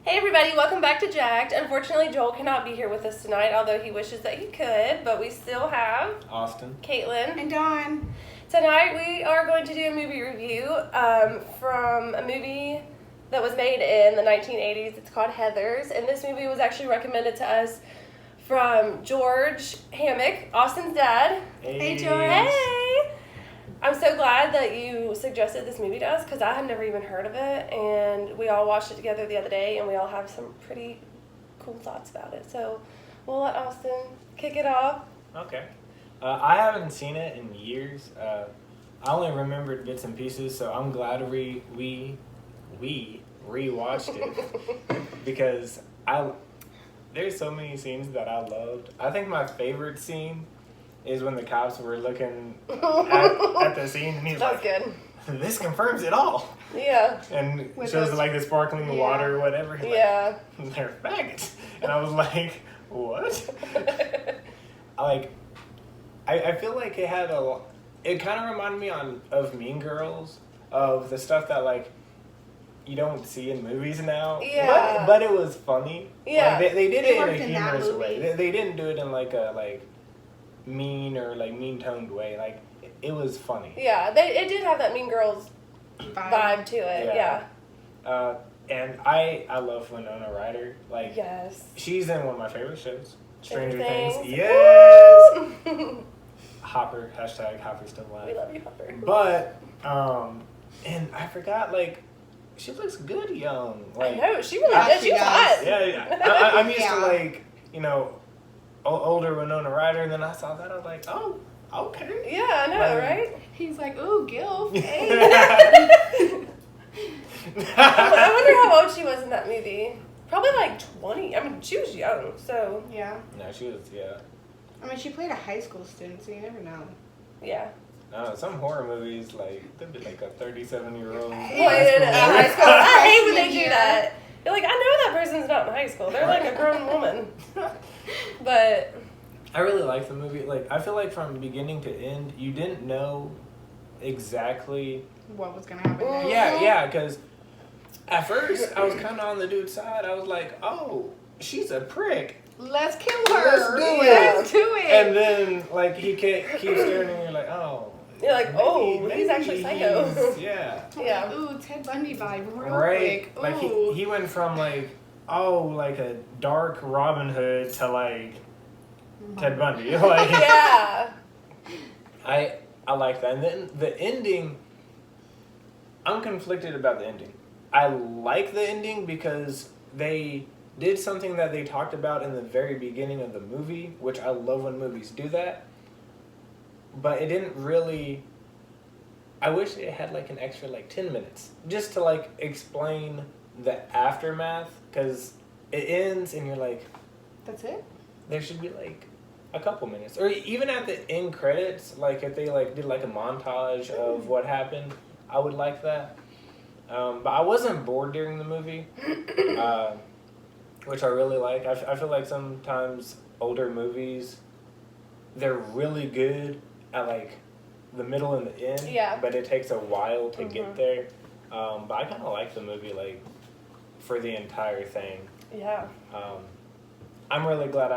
Hey everybody, welcome back to JAC'D. Unfortunately, Joel cannot be here with us tonight, although he wishes that he could, but we still have Austin, Caitlin, and Dawn. Tonight we are going to do a movie review from a movie that was made in the 1980s. It's called Heathers, and this movie was actually recommended to us from George Hammock, Austin's dad. Hey, George. Hey! I'm so glad that you suggested this movie to us because I had never even heard of it, and we all watched it together the other day, and we all have some pretty cool thoughts about it. So we'll let Austin kick it off. Okay. I haven't seen it in years. I only remembered bits and pieces, so I'm glad we rewatched it because there's so many scenes that I loved. I think my favorite scene is when the cops were looking at the scene and he's like, good. "This confirms it all." Yeah. And With shows those- like the sparkling water or whatever. He's Yeah. like, "They're faggots," and I was like, "What?" I feel like it had it kind of reminded me of Mean Girls, of the stuff that like you don't see in movies now. Yeah. But it was funny. Yeah. Like, they did It it in worked a in that humorous way. movie. They didn't do it in like a mean or mean toned way. Like it was funny. Yeah, it did have that Mean Girls vibe to it. Yeah. And I love Winona Ryder. Like Yes. she's in one of my favorite shows, Stranger Things. Things. Yes. Woo! Hopper, hashtag Hopper still alive. We love you, Hopper. But, and I forgot, like, she looks good young. I Like, know, she really Yeah, did. she She was does. hot. yeah. I'm used Yeah. to, like, older Winona Ryder, and then I saw that, I was like, oh, okay. Yeah, I know, right? He's like, ooh, Gil. I wonder how old she was in that movie. Probably like 20. I mean, she was young, so Yeah. No, she was, yeah. I mean, she played a high school student, so you never know. yeah. Some horror movies, like, they'd be like a 37-year-old. Well, in high school, I hate when they do Yeah. that. You're like, I know that person's not in high school. They're like a grown woman. But I really like the movie. Like, I feel like from beginning to end, you didn't know exactly. What was going to happen next? Yeah, because at first I was kind of on the dude's side. I was like, oh, she's a prick. Let's kill her. Let's do it. Let's do it. And then, like, he keeps staring and you're like, oh. You're like, oh, maybe he's actually psycho. Yeah. Yeah. Ooh, Ted Bundy vibe real Right. quick. Like, Ooh. he went from, like, like a dark Robin Hood to, like, Ted Bundy. Like, Yeah. I like that. And then the ending, I'm conflicted about the ending. I like the ending because they did something that they talked about in the very beginning of the movie, which I love when movies do that. But it didn't really. I wish it had like an extra like 10 minutes just to like explain the aftermath, because it ends and you're like, That's it? there should be like a couple minutes, or even at the end credits, like if they like did like a montage of what happened, I would like that. But I wasn't bored during the movie, which I really like. I feel like sometimes older movies, they're really good at like the middle and the end, Yeah. but it takes a while to get there. But I kind of like the movie like for the entire thing. Yeah. I'm really glad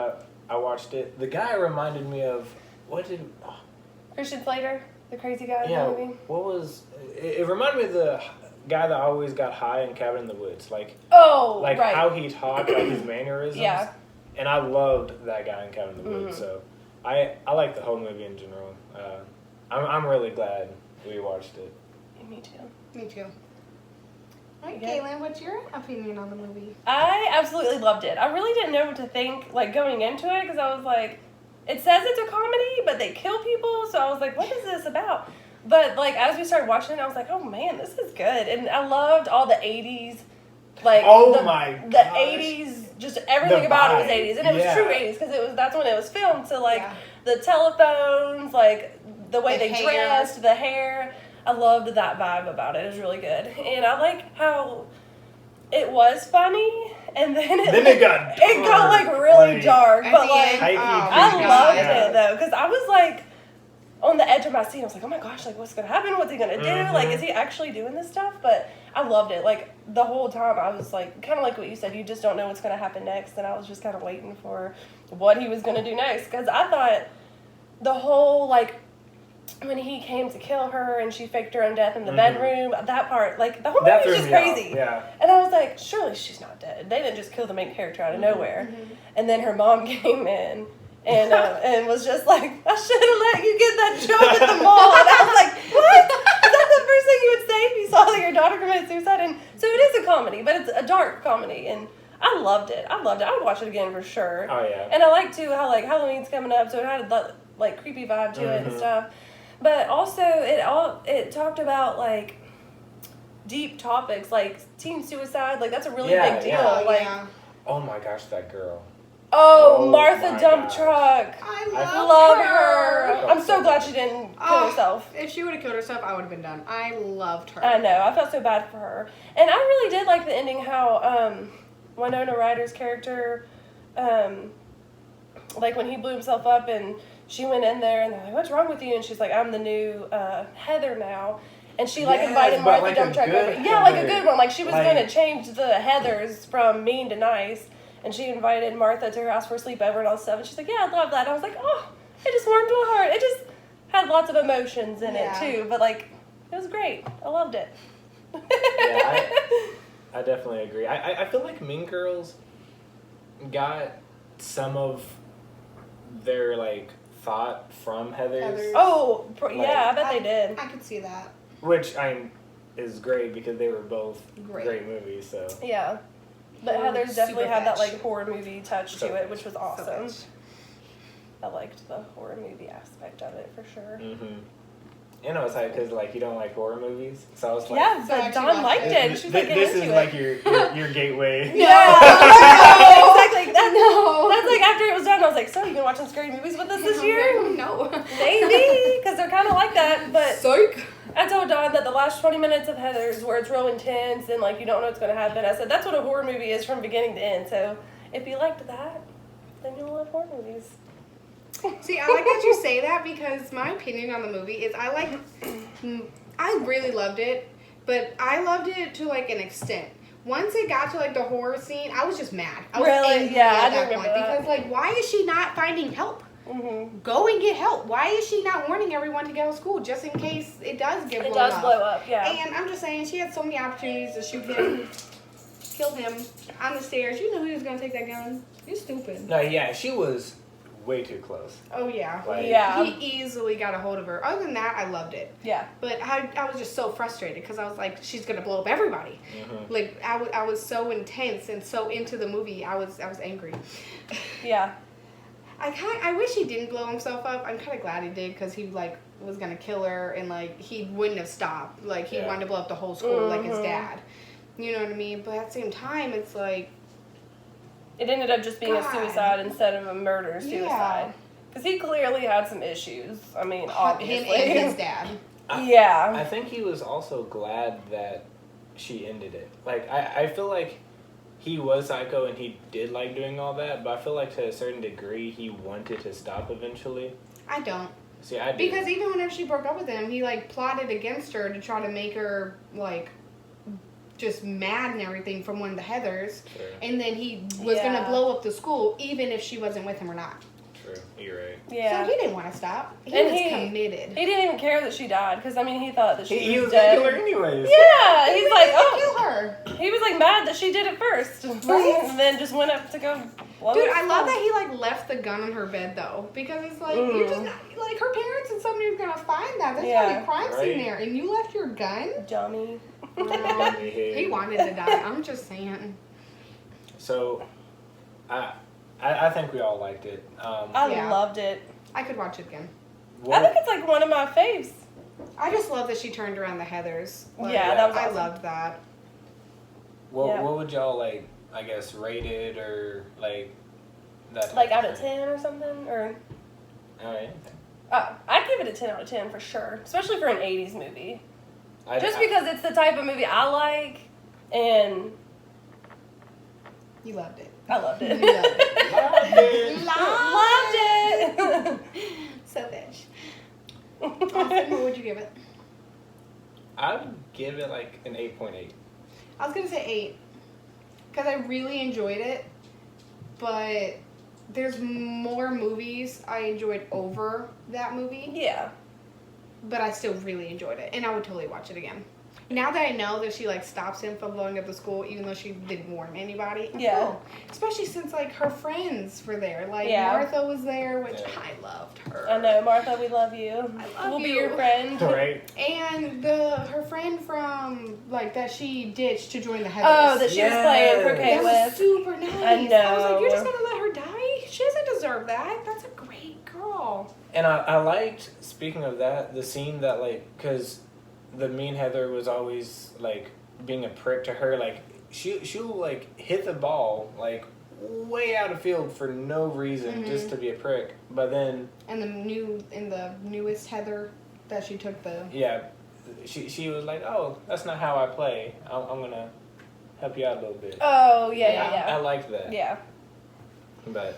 I watched it. The guy reminded me of Christian Slater, the crazy guy in the movie. what was it reminded me of the guy that always got high in Cabin in the Woods, like Oh, right. how he talked, like his mannerisms. Yeah. And I loved that guy in Cabin in the Woods, so I like the whole movie in general. I'm really glad we watched it. Me too. Me too. All right, Yeah. Caitlin, what's your opinion on the movie? I absolutely loved it. I really didn't know what to think, like, going into it, because I was like, it says it's a comedy, but they kill people, so I was like, what is this about? But, like, as we started watching it, I was like, oh, man, this is good. And I loved all the 80s, like, my the 80s, just everything The about it was vibe. 80s. And it was Yeah. true 80s, because that's when it was filmed, so, like, Yeah. the telephones, like, the way The they hair. dressed, the hair. I loved that vibe about it. It was really good. And I like how it was funny, and then it got like really dark, At but the like end, I I my loved God. it though, because I was like, on the edge of my seat. I was like, oh my gosh, like what's gonna happen? What's he gonna do? Mm-hmm. Like, is he actually doing this stuff? But I loved it. Like the whole time, I was like, kind of like what you said. You just don't know what's gonna happen next, and I was just kind of waiting for what he was gonna do next, because I thought the whole like when he came to kill her and she faked her own death in the bedroom, that part, like the whole movie was just crazy. Yeah. And I was like, surely she's not dead. They didn't just kill the main character out of nowhere. And then her mom came in and was just like, I should have let you get that job at the mall. And I was like, what? Is that the first thing you would say if you saw that your daughter committed suicide? And so it is a comedy, but it's a dark comedy. And I loved it. I would watch it again for sure. Oh, yeah. And I like, too, how, like, Halloween's coming up, so it had a, like, creepy vibe to it and stuff. But also, it talked about, like, deep topics, like teen suicide. Like, that's a really big deal. Yeah. Like, oh, my gosh, that girl. Martha my Dump gosh. Truck. I Love her. her. I'm so glad she didn't kill herself. If she would have killed herself, I would have been done. I loved her. I know. I felt so bad for her. And I really did like the ending, how Winona Ryder's character, like when he blew himself up and she went in there and they're like, what's wrong with you? And she's like, I'm the new Heather now. And she like invited Martha like Dump Truck over. Yeah, like a good one. Like she was going to change the Heathers from mean to nice. And she invited Martha to her house for a sleepover and all this stuff. And she's like, yeah, I love that. And I was like, oh, it just warmed my heart. It just had lots of emotions in it too. But like, it was great. I loved it. I definitely agree. I feel like Mean Girls got some of their like thought from Heather's. Oh, yeah, I bet they did. I could see that. Which is great because they were both Great. great movies. So Yeah. But Heather's definitely super had that fetch. like horror movie touch So to it, fetch. which was So awesome. fetch. I liked the horror movie aspect of it for sure. And I was like, because like you don't like horror movies, so I was like, Yeah, So but actually Dawn liked watch it. She was like getting this into is it. like your gateway. Yeah, exactly. No. That's like after it was done, I was like, so you been watching scary movies with us this year? No. Maybe, because they're kind of like that. But Psych. I told Dawn that the last 20 minutes of Heather's, where it's real intense and like you don't know what's going to happen, I said that's what a horror movie is from beginning to end. So if you liked that, then you'll love horror movies. See, I like that you say that because my opinion on the movie is I really loved it, but I loved it to like an extent. Once it got to like the horror scene, I was just mad. I was angry Yeah, at I do that remember point that. because like, why is she not finding help? Mm-hmm. Go and get help. Why is she not warning everyone to get out of school just in case it does get blown It does up? blow up, yeah. And I'm just saying, she had so many opportunities to shoot him, kill him on the stairs. You knew he was gonna take that gun. You're stupid. No, yeah, she was way too close. Oh yeah. Like, Yeah. He easily got a hold of her. Other than that, I loved it. Yeah. But I was just so frustrated because I was like, she's gonna blow up everybody. Like I was so intense and so into the movie. I was angry. Yeah. I wish he didn't blow himself up. I'm kind of glad he did because he like was gonna kill her and like he wouldn't have stopped. Like he wanted to blow up the whole school like his dad. You know what I mean? But at the same time, it's like It ended up just being a God. suicide instead of a murder-suicide. Because he clearly had some issues. I mean, obviously. him and his dad. Yeah. I think he was also glad that she ended it. Like, I feel like he was psycho and he did like doing all that, but I feel like to a certain degree he wanted to stop eventually. I don't. See, I do. Because even whenever she broke up with him, he like plotted against her to try to make her like just mad and everything from one of the Heathers. True. And then he was gonna blow up the school even if she wasn't with him or not. True. You're right. Yeah. So he didn't want to stop. He And was he- committed. He didn't even care that she died because I mean he thought that she He was was dead. gonna kill her anyways. Yeah, he's like, Kill oh, her. he was like mad that she did it first, Right? and then just went up to go. blow Dude, up I the love school. that he like left the gun on her bed though, because it's like you're just not, like her parents and somebody's gonna find that. There's Yeah. gonna be crime scene Right. there, and you left your gun. Dummy. He wanted to die. I'm just saying. So, I think we all liked it. I Yeah. loved it. I could watch it again. I think it's like one of my faves. I just love that she turned around the Heathers. Like, Yeah, that was I awesome. loved that. Yeah. What would y'all like? I guess rate it or like that. type Like out of thing? 10 or something, or All right. I'd give it a 10 out of 10 for sure, especially for an 80s movie. I, Just because it's the type of movie I like, and You loved it. I loved it. You loved it. Loved it. Loved it. So bitch. Austin, what would you give it? I would give it like an 8.8. I was gonna say 8 because I really enjoyed it, but there's more movies I enjoyed over that movie. Yeah. But I still really enjoyed it, and I would totally watch it again. Now that I know that she like stops him from blowing up the school, even though she didn't warn anybody. Yeah. Oh, especially since like her friends were there. Like Yeah. Martha was there, which Yeah. I loved her. I know, Martha, we love you. I love we'll be you. your friend. Right? And her friend from like that she ditched to join the Heathers. Oh, that she was playing croquet that was with. super nice. I know. I was like, you're just gonna let her die? She doesn't deserve that. That's a great girl. And I liked, speaking of that, the scene that, like, because the mean Heather was always, like, being a prick to her. Like, she'll like, hit the ball, like, way out of field for no reason, just to be a prick. But then... And the newest Heather that she took the... Yeah, she was like, oh, that's not how I play. I'm going to help you out a little bit. Oh, yeah. I liked that. Yeah. But...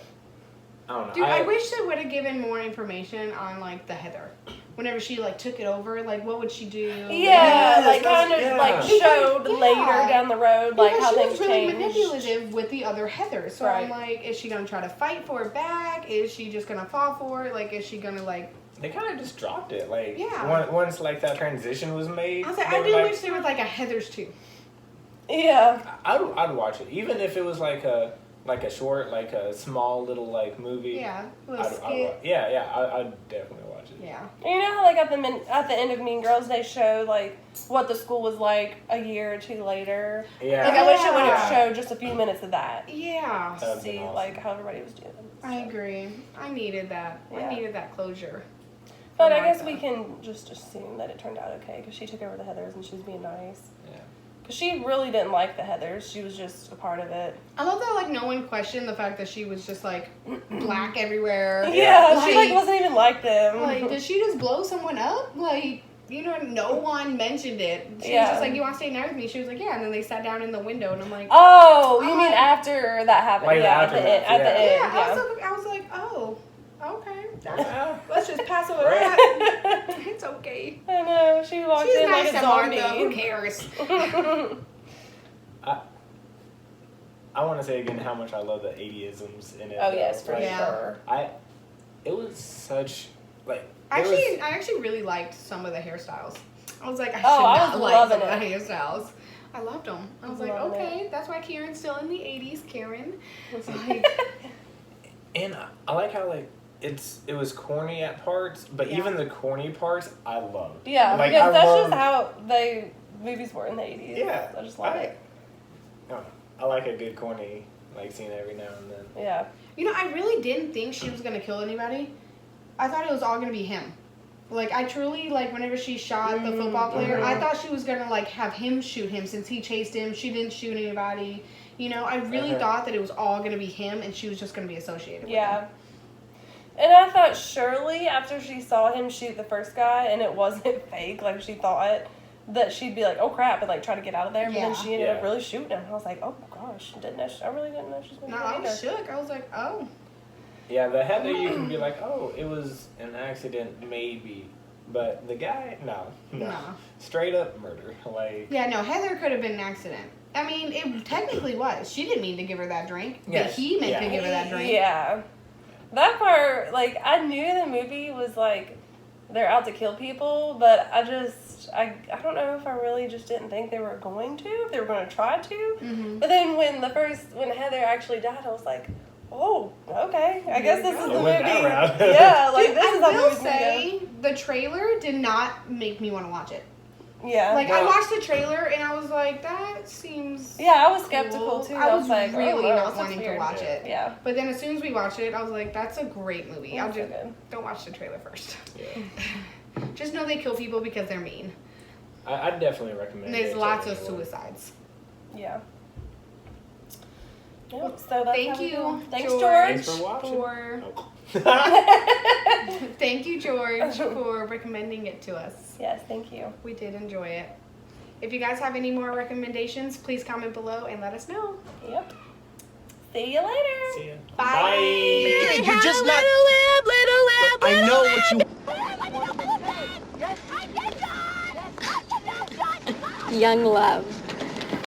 I don't know. Dude, I wish they would have given more information on, like, the Heather. Whenever she, like, took it over, like, what would she do? Yeah, Yes, like that's- kind of yeah. like showed Yeah. later down the road, like Because how she things was really changed. manipulative with the other Heathers. So I'm Right. like, is she going to try to fight for it back? Is she just going to fall for it? Like, is she going to, like... They kind of just dropped it. Like, Yeah. once, like, that transition was made... I was like, they I were do like, wish there was, like, a Heathers too. Yeah. I'd watch it. Even if it was, like a short, like a small little, like, movie. Yeah, a little skit. I'd definitely watch it. Yeah. And you know how like at the end of Mean Girls they show like what the school was like a year or two later. Yeah. Like I wish it would Yeah. have showed just a few minutes of that. Yeah. That'd See been awesome. like how everybody was doing. I agree. I needed that. Yeah. I needed that closure. But for I guess Martha. we can just assume that it turned out okay because she took over the Heathers and she was being nice. Yeah. Because she really didn't like the Heathers. She was just a part of it. I love that, like, no one questioned the fact that she was just, like, black everywhere. Yeah, she like wasn't even like them. Like, did she just blow someone up? Like, you know, no one mentioned it. She was Yeah. just like, you want to stay night with me? She was like, yeah. And then they sat down in the window, and I'm like, Oh, you mean after that happened? Like yeah, after at the that, end. At the end, I was like, oh, okay. Yeah. Let's just pass over Right. that. It's okay. I know. She walked She's in nice like a to zombie. Martha. Who cares? I want to say again how much I love the 80isms in it. Oh though. yes, for Like, sure. It was such, like... I it was- actually really liked some of the hairstyles. I was like, I should Oh, I not was like loving some of the it. hairstyles. I loved them. I was like, Loving okay, that's why Karen's still in the 80s, Karen. It's Like, And I like how, like, it was corny at parts, but Yeah. even the corny parts, I loved. Yeah, Like, because I that's loved- just how movies were in the 80s. Yeah. I just love it. I like a good corny, like, scene every now and then. Yeah. you know, I really didn't think she was going to kill anybody. I thought it was all going to be him. Like, I truly, like, whenever she shot the football player, I thought she was going to, like, have him shoot him since he chased him. She didn't shoot anybody. You know, I really thought that it was all going to be him and she was just going to be associated with him. Yeah. And I thought surely after she saw him shoot the first guy and it wasn't fake, like she thought, that she'd be like, oh crap, and like try to get out of there. But then Yeah. she ended up Yeah. really shooting him. I was like, oh gosh, I really didn't know she was going No, to I do was that. shook. I was like, oh. Yeah, the Heather, you can be like, oh, it was an accident, maybe. But the guy, no. No. Straight up murder. Like, Yeah, no, Heather could have been an accident. I mean, it technically was. She didn't mean to give her that drink, but Yes. he meant to Yeah. give her that drink. Yeah. That part, like, I knew the movie was like, they're out to kill people, but I don't know if I really just didn't think they were going to, if they were going to try to. Mm-hmm. But then when Heather actually died, I was like, oh, okay. I guess this is the It went that movie. route. Yeah, like Dude, this is how I will movies gonna go. say, the trailer did not make me want to watch it. Yeah. Like, I Well- watched the trailer and I was like, that seems... Yeah, I was skeptical cool. too. I was like, really oh, no, not this looks wanting to weird. watch Yeah. it. Yeah. But then as soon as we watched it, I was like, that's a great movie. I'll That's so just... good. Don't watch the trailer first. yeah. Just know they kill people because they're mean. I'd definitely recommend And it. there's to lots of anyone. suicides. Yeah. Well, Yep, so that's thank how we you, do. Thanks, George. George. Thanks for watching. For... Thank you, George, for recommending it to us. Yes, thank you. We did enjoy it. If you guys have any more recommendations, please comment below and let us know. Yep. See you later. See ya. Bye. You're just not. I know what you. Young love.